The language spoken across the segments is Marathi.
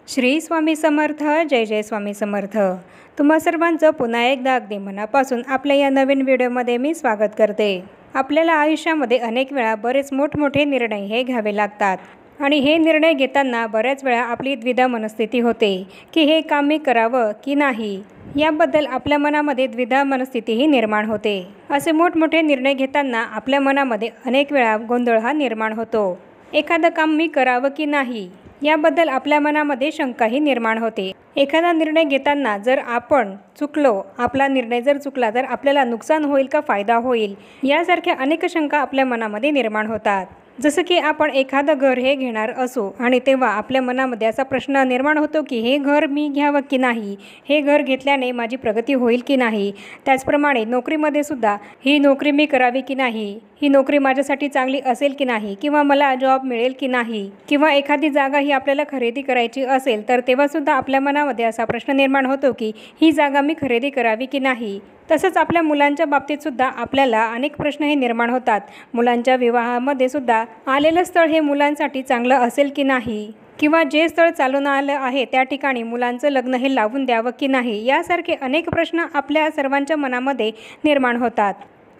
श्री स्वामी समर्थ. जय जय स्वामी समर्थ. तुम्हा सर्वांचं पुन्हा एकदा अगदी मनापासून आपल्या या नवीन व्हिडिओमध्ये मी स्वागत करते. आपल्याला आयुष्यामध्ये अनेक वेळा बरेच मोठमोठे निर्णय हे घ्यावे लागतात आणि हे निर्णय घेताना बऱ्याच वेळा आपली द्विधा मनस्थिती होते की हे काम मी करावं की नाही. याबद्दल आपल्या मनामध्ये द्विधा मनस्थितीही निर्माण होते. असे मोठमोठे निर्णय घेताना आपल्या मनामध्ये अनेक वेळा गोंधळ हा निर्माण होतो. एखादं काम मी करावं की नाही याबद्दल आपल्या मनामध्ये शंकाही निर्माण होते. एखादा निर्णय घेताना जर आपण चुकलो, आपला निर्णय जर चुकला तर आपल्याला नुकसान होईल का फायदा होईल, यासारख्या अनेक शंका आपल्या मनामध्ये निर्माण होतात. जसं की आपण एखादं घर हे घेणार असो आणि तेव्हा आपल्या मनामध्ये असा प्रश्न निर्माण होतो की हे घर मी घ्यावं की नाही, हे घर घेतल्याने माझी प्रगती होईल की नाही. त्याचप्रमाणे नोकरीमध्ये सुद्धा ही नोकरी मी करावी की नाही, ही नोकरी माझ्यासाठी चांगली असेल की नाही, किंवा मला जॉब मिळेल की नाही, किंवा एखादी जागा ही आपल्याला खरेदी करायची असेल तर तेव्हासुद्धा आपल्या मनामध्ये असा प्रश्न निर्माण होतो की ही जागा मी खरेदी करावी की नाही. तसंच आपल्या मुलांच्या बाबतीतसुद्धा आपल्याला अनेक प्रश्न हे निर्माण होतात. मुलांच्या विवाहामध्ये सुद्धा आलेलं स्थळ हे मुलांसाठी चांगलं असेल की नाही, किंवा जे स्थळ चालून आलं आहे त्या ठिकाणी मुलांचं लग्न हे लावून द्यावं की नाही, यासारखे अनेक प्रश्न आपल्या सर्वांच्या मनामध्ये निर्माण होतात.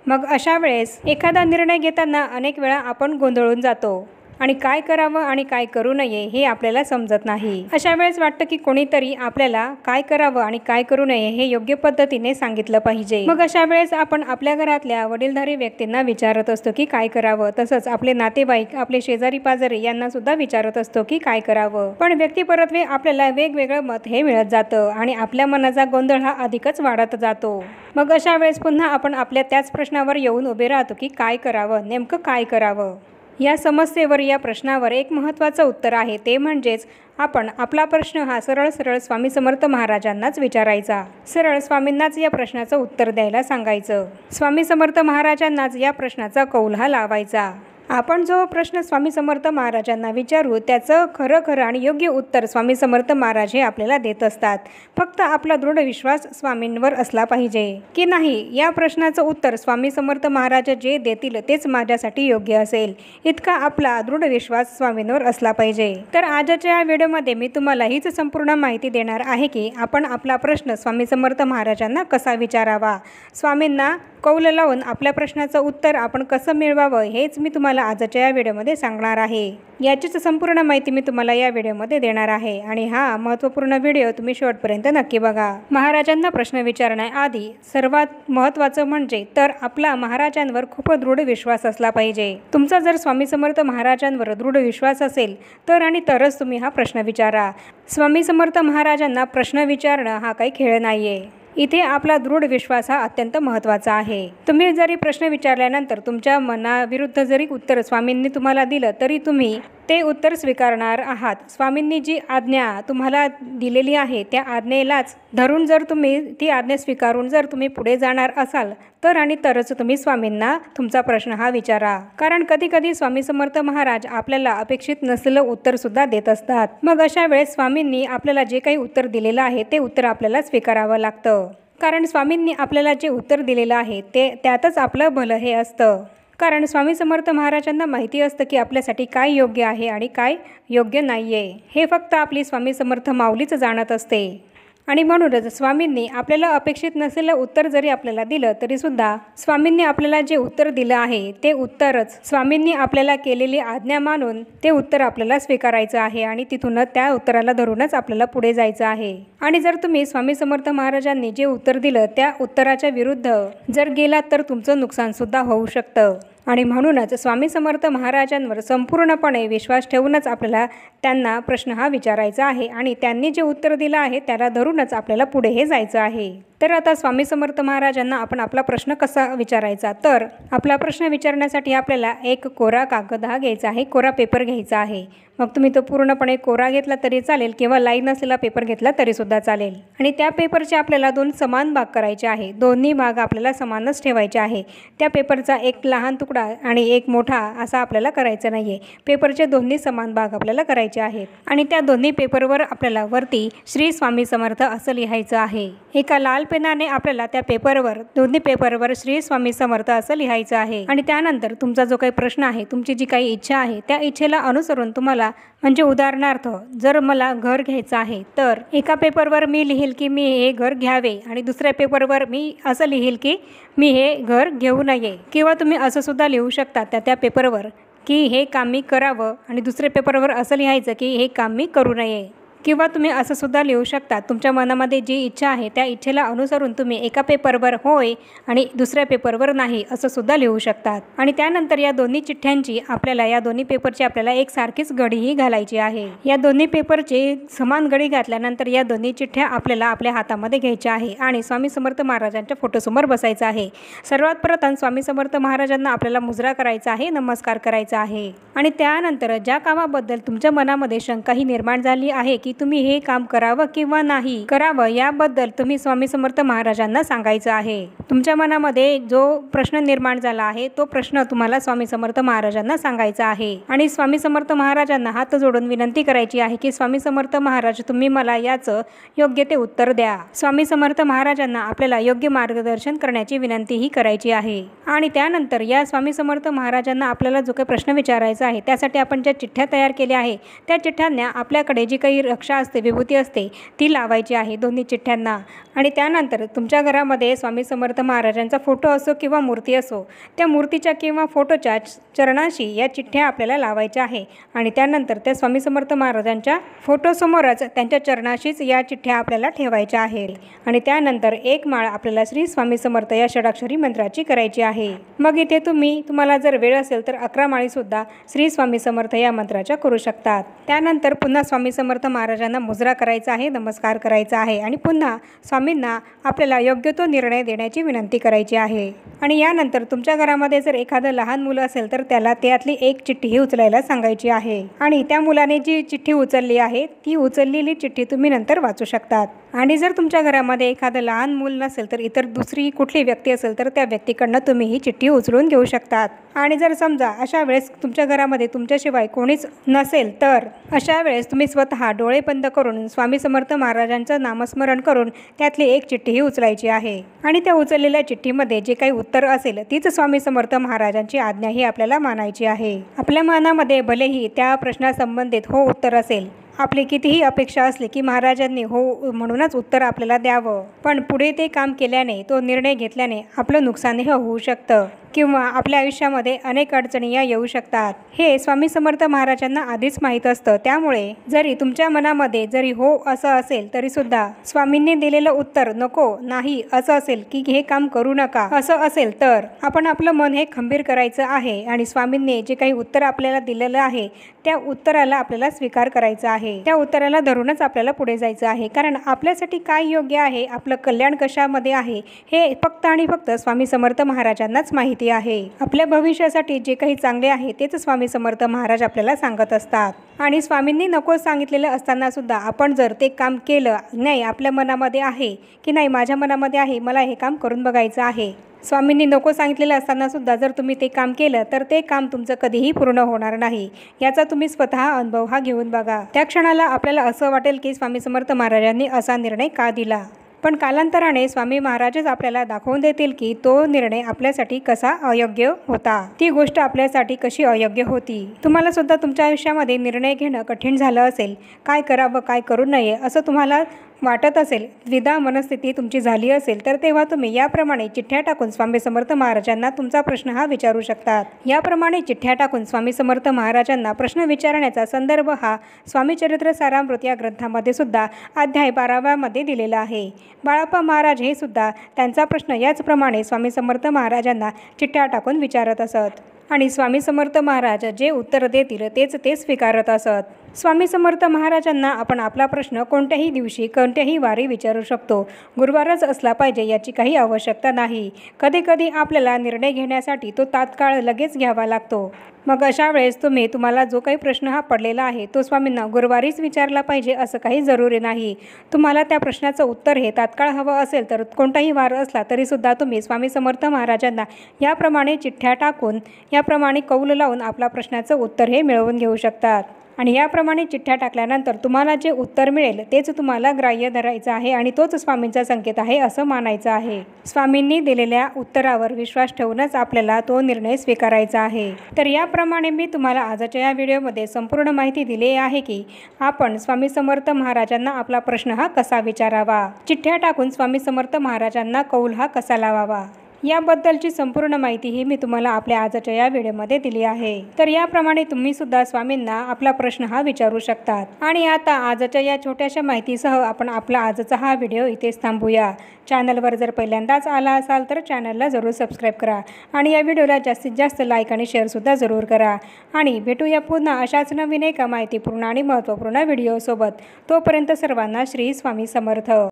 मग अशा वेळेस एखादा निर्णय घेताना अनेक वेळा आपण गोंधळून जातो आणि काय करावं आणि काय करू नये हे आपल्याला समजत नाही. अशा वेळेस वाटतं की कोणीतरी आपल्याला काय करावं आणि काय करू नये हे योग्य पद्धतीने सांगितलं पाहिजे. मग अशा वेळेस आपण आपल्या घरातल्या वडीलधारी व्यक्तींना विचारत असतो की काय करावं. तसंच आपले नातेवाईक, आपले शेजारी पाजारी यांना सुद्धा विचारत असतो की काय करावं. पण व्यक्तिपरत्वे आपल्याला वेगवेगळं मत हे मिळत जातं आणि आपल्या मनाचा गोंधळ हा अधिकच वाढत जातो. मग अशा वेळेस पुन्हा आपण आपल्या त्याच प्रश्नावर येऊन उभे राहतो की काय करावं, नेमकं काय करावं. या समस्येवर, या प्रश्नावर एक महत्त्वाचं उत्तर आहे. ते म्हणजेच आपण आपला प्रश्न हा सरळ स्वामी समर्थ महाराजांनाच विचारायचा. सरळ स्वामींनाच या प्रश्नाचं उत्तर द्यायला सांगायचं. स्वामी समर्थ महाराजांनाच या प्रश्नाचा कौल हा लावायचा. आपण जो प्रश्न स्वामी समर्थ महाराजांना विचारू त्याचं खरं आणि योग्य उत्तर स्वामी समर्थ महाराज हे आपल्याला देत असतात. फक्त आपला दृढ विश्वास स्वामींवर असला पाहिजे की नाही, या प्रश्नाचं उत्तर स्वामी समर्थ महाराज जे देतील तेच माझ्यासाठी योग्य असेल, इतका आपला दृढ विश्वास स्वामींवर असला पाहिजे. तर आजच्या या व्हिडिओमध्ये मी तुम्हाला हीच संपूर्ण माहिती देणार आहे की आपण आपला प्रश्न स्वामी समर्थ महाराजांना कसा विचारावा, स्वामींना कौल लावून आपल्या प्रश्नाचं उत्तर आपण कसं मिळवावं हेच मी तुम्हाला आजच्या या व्हिडिओमध्ये सांगणार आहे. याचीच संपूर्ण माहिती मी तुम्हाला या व्हिडिओमध्ये देणार आहे आणि हा महत्त्वपूर्ण व्हिडिओ तुम्ही शेवटपर्यंत नक्की बघा. महाराजांना प्रश्न विचारण्याआधी सर्वात महत्त्वाचं म्हणजे तर आपला महाराजांवर खूप दृढ विश्वास असला पाहिजे. तुमचा जर स्वामी समर्थ महाराजांवर दृढ विश्वास असेल तर आणि तरच तुम्ही हा प्रश्न विचारा. स्वामी समर्थ महाराजांना प्रश्न विचारणं हा काही खेळ नाहीये. इथे आपला दृढ विश्वास हा अत्यंत महत्त्वाचा आहे. तुम्ही जरी प्रश्न विचारल्यानंतर तुमच्या मनाविरुद्ध जरी उत्तर स्वामींनी तुम्हाला दिलं तरी तुम्ही ते उत्तर स्वीकारणार आहात. स्वामींनी जी आज्ञा तुम्हाला दिलेली आहे त्या आज्ञेलाच धरून जर तुम्ही ती आज्ञा स्वीकारून जर तुम्ही पुढे जाणार असाल तर आणि तरच तुम्ही स्वामींना तुमचा प्रश्न हा विचारा. कारण कधी स्वामी समर्थ महाराज आपल्याला अपेक्षित नसलेलं उत्तरसुद्धा देत असतात. मग अशा वेळेस स्वामींनी आपल्याला जे काही उत्तर दिलेलं आहे ते उत्तर आपल्याला स्वीकारावं लागतं. कारण स्वामींनी आपल्याला जे उत्तर दिलेलं आहे त्यातच आपलं भलं हे असतं. कारण स्वामी समर्थ महाराजांना माहिती असतं की आपल्यासाठी काय योग्य आहे आणि काय योग्य नाही आहे, हे फक्त आपली स्वामी समर्थ माऊलीच जाणत असते. आणि म्हणूनच स्वामींनी आपल्याला अपेक्षित नसलेलं उत्तर जरी आपल्याला दिलं तरीसुद्धा स्वामींनी आपल्याला जे उत्तर दिलं आहे ते उत्तरच स्वामींनी आपल्याला केलेली आज्ञा मानून ते उत्तर आपल्याला स्वीकारायचं आहे आणि तिथूनच त्या उत्तराला धरूनच आपल्याला पुढे जायचं आहे. आणि जर तुम्ही स्वामी समर्थ महाराजांनी जे उत्तर दिलं त्या उत्तराच्या विरुद्ध जर गेलात तर तुमचं नुकसानसुद्धा होऊ शकतं. आणि म्हणूनच स्वामी समर्थ महाराजांवर संपूर्णपणे विश्वास ठेवूनच आपल्याला त्यांना प्रश्न हा विचारायचा आहे आणि त्यांनी जे उत्तर दिलं आहे त्याला धरूनच आपल्याला पुढे हे जायचं आहे. तर आता स्वामी समर्थ महाराजांना आपण आपला प्रश्न कसा विचारायचा, तर आपला प्रश्न विचारण्यासाठी आपल्याला एक कोरा कागद हा घ्यायचा आहे, कोरा पेपर घ्यायचा आहे. मग तुम्ही तो पूर्णपणे कोरा घेतला तरी चालेल किंवा लाईन असलेला पेपर घेतला तरीसुद्धा चालेल. आणि त्या पेपरचे आपल्याला 2 समान भाग करायचे आहे. दोन्ही भाग आपल्याला समानच ठेवायचे आहे. त्या पेपरचा एक लहान तुकडा आणि एक मोठा असा आपल्याला करायचा नाही आहे. पेपरचे दोन्ही समान भाग आपल्याला करायचे आहेत आणि त्या दोन्ही पेपरवर आपल्याला वरती श्री स्वामी समर्थ असं लिहायचं आहे. एका लाल पेनाने आपल्याला त्या पेपरवर, दोन्ही पेपरवर श्री स्वामी समर्थ असं लिहायचं आहे. आणि त्यानंतर तुमचा जो काही प्रश्न आहे, तुमची जी काही इच्छा आहे, त्या इच्छेला अनुसरून तुम्हाला, म्हणजे उदाहरणार्थ जर मला घर घ्यायचं आहे तर एका पेपरवर मी लिहील की मी हे घर घ्यावे आणि दुसऱ्या पेपरवर मी असं लिहील की मी हे घर घेऊ नये. किंवा तुम्ही असं सुद्धा लिहू शकता त्या पेपरवर की हे काम मी करावं आणि दुसऱ्या पेपरवर असं लिहायचं की हे काम मी करू नये. किंवा तुम्ही असं सुद्धा लिहू शकता, तुमच्या मनामध्ये जी इच्छा आहे त्या इच्छेला अनुसरून तुम्ही एका पेपरवर होय आणि दुसऱ्या पेपरवर नाही असं सुद्धा लिहू शकतात. आणि त्यानंतर या दोन्ही चिठ्ठ्यांची आपल्याला, या दोन्ही पेपरची आपल्याला एकसारखीच गडीही घालायची आहे. या दोन्ही पेपरची समान गडी घातल्यानंतर या दोन्ही चिठ्ठ्या आपल्याला आपल्या हातामध्ये घ्यायच्या आहे आणि स्वामी समर्थ महाराजांच्या फोटोसमोर बसायचं आहे. सर्वात प्रथम स्वामी समर्थ महाराजांना आपल्याला मुजरा करायचा आहे, नमस्कार करायचा आहे. आणि त्यानंतर ज्या कामाबद्दल तुमच्या मनामध्ये शंकाही निर्माण झाली आहे की तुम्ही हे काम करावं किंवा नाही करावं, याबद्दल तुम्ही स्वामी समर्थ महाराजांना सांगायचं आहे. तुमच्या मनामध्ये जो प्रश्न निर्माण झाला आहे तो प्रश्न तुम्हाला स्वामी समर्थ महाराजांना सांगायचा आहे. आणि स्वामी समर्थ महाराजांना हात जोडून विनंती करायची आहे की स्वामी समर्थ महाराज, तुम्ही मला याचं योग्य ते उत्तर द्या. स्वामी समर्थ महाराजांना आपल्याला योग्य मार्गदर्शन करण्याची विनंतीही करायची आहे. आणि त्यानंतर या स्वामी समर्थ महाराजांना आपल्याला जो काही प्रश्न विचारायचा आहे त्यासाठी आपण ज्या चिठ्ठ्या तयार केल्या आहे त्या चिठ्ठ्यांना आपल्याकडे जी काही रक्षा असते, विभूती असते, ती लावायची आहे दोन्ही चिठ्ठ्यांना. आणि त्यानंतर तुमच्या घरामध्ये स्वामी समर्थ महाराजांचा फोटो असो किंवा मूर्ती असो, त्या मूर्तीच्या किंवा फोटोच्या चरणाशी या चिठ्ठ्या आपल्याला लावायच्या आहे. आणि त्यानंतर त्या स्वामी समर्थ महाराजांच्या फोटोसमोरच त्यांच्या चरणाशीच या चिठ्ठ्या आपल्याला ठेवायच्या आहे. आणि त्यानंतर एक माळ आपल्याला श्री स्वामी समर्थ या षडाक्षरी मंत्राची करायची आहे. मग इथे तुम्हाला जर वेळ असेल तर 11 माळीसुद्धा श्री स्वामी समर्थ या मंत्राच्या करू शकतात. त्यानंतर पुन्हा स्वामी समर्थ महाराजांना मुजरा करायचा आहे, नमस्कार करायचा आहे आणि पुन्हा स्वामींना आपल्याला योग्य तो निर्णय देण्याची विनंती करायची आहे. आणि यानंतर तुमच्या घरामध्ये जर एखादं लहान मुलं असेल तर त्याला त्यातली एक चिठ्ठीही उचलायला सांगायची आहे. आणि त्या मुलाने जी चिठ्ठी उचलली आहे ती उचललेली चिठ्ठी तुम्ही नंतर वाचू शकतात. आणि जर तुमच्या घरामध्ये एखादं लहान मूल नसेल तर इतर दुसरी कुठली व्यक्ती असेल तर त्या व्यक्तीकडनं तुम्ही ही चिठ्ठी उचलून घेऊ शकतात. आणि जर समजा अशा वेळेस तुमच्या घरामध्ये तुमच्याशिवाय कोणीच नसेल तर अशा वेळेस तुम्ही स्वतः डोळे बंद करून स्वामी समर्थ महाराजांचं नामस्मरण करून त्यातली एक चिठ्ठीही उचलायची आहे. आणि त्या उचललेल्या चिठ्ठीमध्ये जे काही उत्तर असेल तीच स्वामी समर्थ महाराजांची आज्ञा ही आपल्याला मानायची आहे. आपल्या मनामध्ये भलेही त्या प्रश्नासंबंधित हो उत्तर असेल, आपली कितीही अपेक्षा असली की महाराजांनी हो म्हणूनच उत्तर आपल्याला द्यावं, पण पुढे ते काम केल्याने, तो निर्णय घेतल्याने आपलं नुकसानही होऊ शकतं किंवा आपल्या आयुष्यामध्ये अनेक अडचणी या येऊ शकतात. हे स्वामी समर्थ महाराजांना आधीच माहीत असतं. त्यामुळे जरी तुमच्या मनामध्ये जरी हो असं असेल तरी सुद्धा स्वामींनी दिलेलं उत्तर नको, नाही असं असेल की हे काम करू नका असं असेल तर आपण आपलं मन हे खंबीर करायचं आहे आणि स्वामींनी जे काही उत्तर आपल्याला दिलेलं आहे त्या उत्तराला आपल्याला स्वीकार करायचा आहे. त्या उत्तराला धरूनच आपल्याला पुढे जायचं आहे. कारण आपल्यासाठी काय योग्य आहे, आपलं कल्याण कशामध्ये आहे हे फक्त आणि फक्त स्वामी समर्थ महाराजांनाच माहिती आहे. आपल्या भविष्यासाठी जे काही चांगले आहे तेच स्वामी समर्थ महाराज आपल्याला सांगत असतात. आणि स्वामींनी नको सांगितलेलं असताना सुद्धा आपण जर ते काम केलं, नाही आपल्या मनामध्ये आहे की नाही माझ्या मनामध्ये आहे मला हे काम करून बघायचं आहे, स्वामींनी नको सांगितलेलं असताना सुद्धा जर तुम्ही ते काम केलं तर ते काम तुमचं कधीही पूर्ण होणार नाही. याचा तुम्ही स्वतः अनुभव हा घेऊन बघा. त्या क्षणाला आपल्याला असं वाटेल की स्वामी समर्थ महाराजांनी असा निर्णय का दिला, पण कालांतराने स्वामी महाराजच आपल्याला दाखवून देतील की तो निर्णय आपल्यासाठी कसा अयोग्य होता, ती गोष्ट आपल्यासाठी कशी अयोग्य होती. तुम्हाला सुद्धा तुमच्या आयुष्यामध्ये निर्णय घेणं कठीण झालं असेल, काय करावं काय करू नये असं तुम्हाला वाटत असेल, द्विधा मनस्थिती तुमची झाली असेल तर तेव्हा तुम्ही याप्रमाणे चिठ्ठ्या टाकून स्वामी समर्थ महाराजांना तुमचा प्रश्न हा विचारू शकतात. याप्रमाणे चिठ्ठ्या टाकून स्वामी समर्थ महाराजांना प्रश्न विचारण्याचा संदर्भ हा स्वामी चरित्र सारामृत या ग्रंथामध्ये सुद्धा अध्याय 12व्यामध्ये दिलेला आहे. बाळाप्पा महाराज हे सुद्धा त्यांचा प्रश्न याचप्रमाणे स्वामी समर्थ महाराजांना चिठ्ठ्या टाकून विचारत असत आणि स्वामी समर्थ महाराज जे उत्तर देतील तेच ते स्वीकारत असत. स्वामी समर्थ महाराजांना आपण आपला प्रश्न कोणत्याही दिवशी कोणत्याही वारी विचारू शकतो. गुरुवारच असला पाहिजे याची काही आवश्यकता नाही. कधी कधी आपल्याला निर्णय घेण्यासाठी तो तात्काळ लगेच घ्यावा लागतो. मग अशा वेळेस तुम्हाला जो काही प्रश्न हा पडलेला आहे तो स्वामींना गुरुवारीच विचारला पाहिजे असं काही जरुरी नाही. तुम्हाला त्या प्रश्नाचं उत्तर हे तात्काळ हवं असेल तर कोणताही वार असला तरीसुद्धा तुम्ही स्वामी समर्थ महाराजांना याप्रमाणे चिठ्ठ्या टाकून याप्रमाणे कौल लावून आपला प्रश्नाचं उत्तर हे मिळवून घेऊ शकतात. आणि याप्रमाणे चिठ्ठ्या टाकल्यानंतर तुम्हाला जे उत्तर मिळेल तेच तुम्हाला ग्राह्य धरायचं आहे आणि तोच स्वामींचा संकेत आहे असं मानायचं आहे. स्वामींनी दिलेल्या उत्तरावर विश्वास ठेवूनच आपल्याला तो निर्णय स्वीकारायचा आहे. तर याप्रमाणे मी तुम्हाला आजच्या या व्हिडिओमध्ये संपूर्ण माहिती दिली आहे की आपण स्वामी समर्थ महाराजांना आपला प्रश्न हा कसा विचारावा, चिठ्ठ्या टाकून स्वामी समर्थ महाराजांना कौल हा कसा लावावा, याबद्दलची संपूर्ण माहिती ही मी तुम्हाला आपल्या आजच्या या व्हिडिओमध्ये दिली आहे. तर याप्रमाणे तुम्ही सुद्धा स्वामींना आपला प्रश्न हा विचारू शकतात. आणि आता आजच्या या छोट्याशा माहितीसह आपण आपला आजचा हा व्हिडिओ इथेच थांबूया. चॅनलवर जर पहिल्यांदाच आला असाल तर चॅनलला जरूर सबस्क्राईब करा आणि या व्हिडिओला जास्तीत जास्त लाईक आणि शेअरसुद्धा जरूर करा. आणि भेटूया पुन्हा अशाच नवीन एका माहितीपूर्ण आणि महत्त्वपूर्ण व्हिडिओसोबत. तोपर्यंत सर्वांना श्री स्वामी समर्थ.